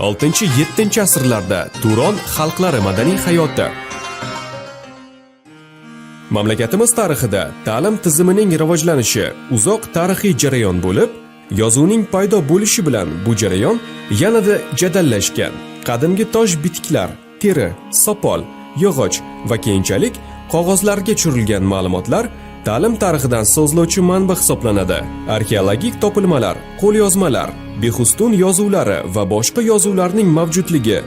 6-7 asrlarda Turon xalqlari madaniy hayoti. Mamlakatimiz tarixida ta'lim tizimining rivojlanishi uzoq tarixiy jarayon bo'lib, yozuvning paydo bo'lishi bilan bu jarayon yanada jadallashgan. Qadimgi tosh bitiklar, teri, sopol, yog'och va keyinchalik qog'ozlarga tushirilgan ma'lumotlar ta'lim tarixidan so'zlovchi manba hisoblanadi. Arxeologik topilmalar, qo'lyozmalar, behustun yozuvlari va boshqa yozuvlarning mavjudligi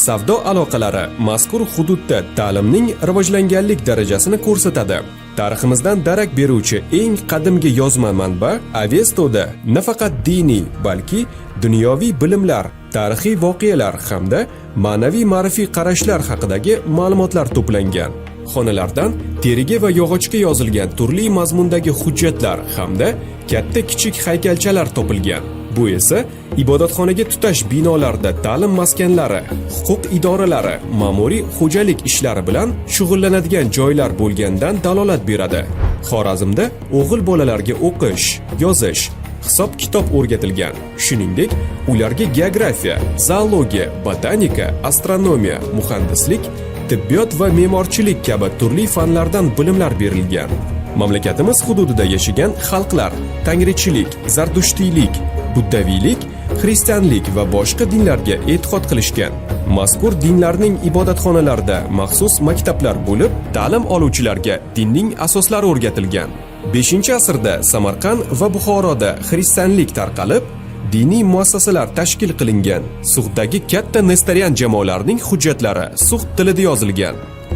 savdo aloqalari mazkur hududda ta'limning rivojlanganlik darajasini ko'rsatadi. Tariximizdan darak beruvchi eng qadimgi yozma manba Avestoda nafaqat diniy, balki dunyoviy bilimlar, tarixiy voqealar hamda ma'naviy-ma'rifiy qarashlar haqidagi ma'lumotlar to'plangan. Xonalardan teriga va yog'ochga yozilgan turli mazmundagi hujjatlar hamda katta-kichik haykalchalar topilgan. Bu esa ibodatxonaga tutash binolarda ta'lim maskanlari, huquq idoralari, ma'muriy xo'jalik ishlari bilan shug'ullanadigan joylar bo'lgandan dalolat beradi. Xorazmda o'g'il bolalarga o'qish, yozish, hisob-kitob o'rgatilgan. Shuningdek, ularga geografiya, zoologiya, botanika, astronomiya, muhandislik, tibbiyot va me'morchilik kabi turli fanlardan bilimlar berilgan. Mamlakatimiz hududida yashagan xalqlar tangrichilik, zardushtiylik, buddaviylik, xristianlik va boshqa dinlarga e'tiqod qilishgan. Mazkur dinlarning ibodatxonalarida maxsus maktablar bo'lib, ta'lim oluvchilarga dinning asoslari o'rgatilgan. 5-asrda Samarqand va Buxoroda xristianlik tarqalib, diniy muassasalar tashkil qilingan. Sug'dagi katta Nestorian jamoalarining hujjatlari sug'd tilida yozilgan.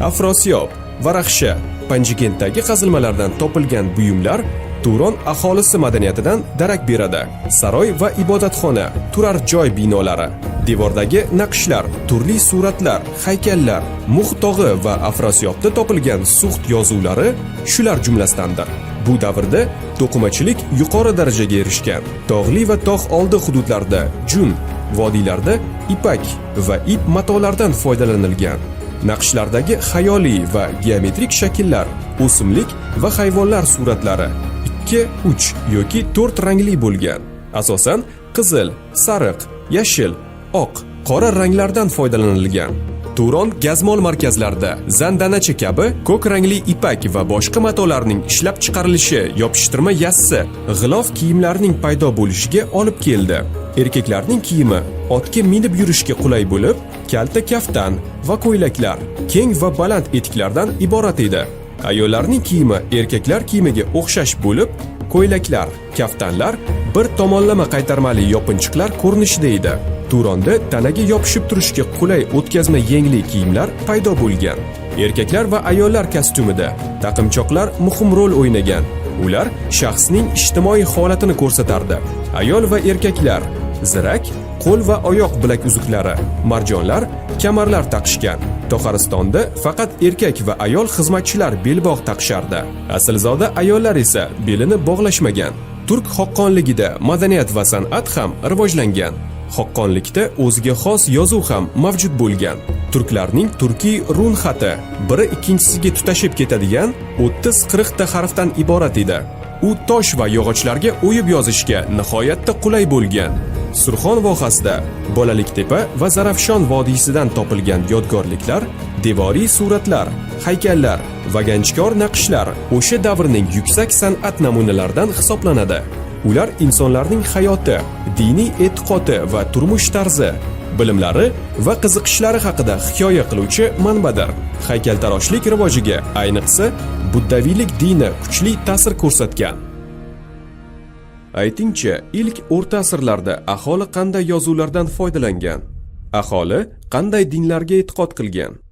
Afrosiyob, Varaxsha, Panjikentdagi qazilmalardan topilgan buyumlar Turon aholisi madaniyatidan darak beradi. Saroy va ibodatxona, turar joy binolari, devordagi naqshlar, turli suratlar, haykallar, Mux tog'i va Afrosiyobda topilgan sug'd yozuvlari shular jumlasidandir. Bu davrda to'qimachilik yuqori darajaga erishgan. Tog'li va tog' oldi hududlarda jun, vodiylarda ipak va ip matolardan foydalanilgan. Naqshlardagi xayoliy va geometrik shakllar, o'simlik va hayvonlar suratlari 2, 3 yoki 4 rangli bo'lgan. Asosan qizil, sariq, yashil, oq, qora ranglardan foydalanilgan. Turon gazmol markazlarida zandanacha kabi ko'k rangli ipak va boshqa matolarning ishlab chiqarilishi yopishtirma yassi, g'ilof kiyimlarning paydo bo'lishiga olib keldi. Erkaklarning kiyimi otga minib yurishga qulay bo'lib, kalta kaftan va ko'ylaklar, keng va baland etiklardan iborat edi. Ayollarning kiyimi erkaklar kiyimiga o'xshash bo'lib, ko'ylaklar, kaftanlar bir tomonlama qaytarmali yopinchiqlar ko'rinishida edi. Turonda tanaga yopishib turishga qulay o'tkazma yengli kiyimlar paydo bo'lgan. Erkaklar va ayollar kostyumida taqimchoqlar muhim rol o'ynagan. Ular shaxsning ijtimoiy holatini ko'rsatardi. Ayol va erkaklar zirak, qo'l va oyoq bilak uzuklari, marjonlar, kamarlar taqishgan. To'qaristonda faqat erkak va ayol xizmatchilar belbog' taqishardi. Aslzoda ayollar esa belini bog'lashmagan. Turk xoqqonligida madaniyat va san'at ham rivojlangan. Xoqqonlikda o'ziga xos yozuv ham mavjud bo'lgan. Turklarning turkiy run xati biri ikkinchisiga tutashib ketadigan 30-40 ta harfdan iborat edi. U tosh va yog'ochlarga o'yib yozishga nihoyatda qulay bo'lgan. Surxon vohasida Bolaliktepa va Zarafshon vodiysidan topilgan yodgorliklar, devoriy suratlar, haykallar va ganchkor naqshlar o'sha davrning yuksak san'at namunalaridan hisoblanadi. Ular insonlarning hayoti, diniy e'tiqodi va turmush tarzi, bilimlari va qiziqishlari haqida hikoya qiluvchi manbadir. Haykaltaroshlik rivojiga ayniqsa buddaviylik dini kuchli ta'sir ko'rsatgan. Aytingchi, ilk o'rta asrlarda aholi qanday yozuvlardan foydalangan? Aholi qanday dinlarga e'tiqod qilgan?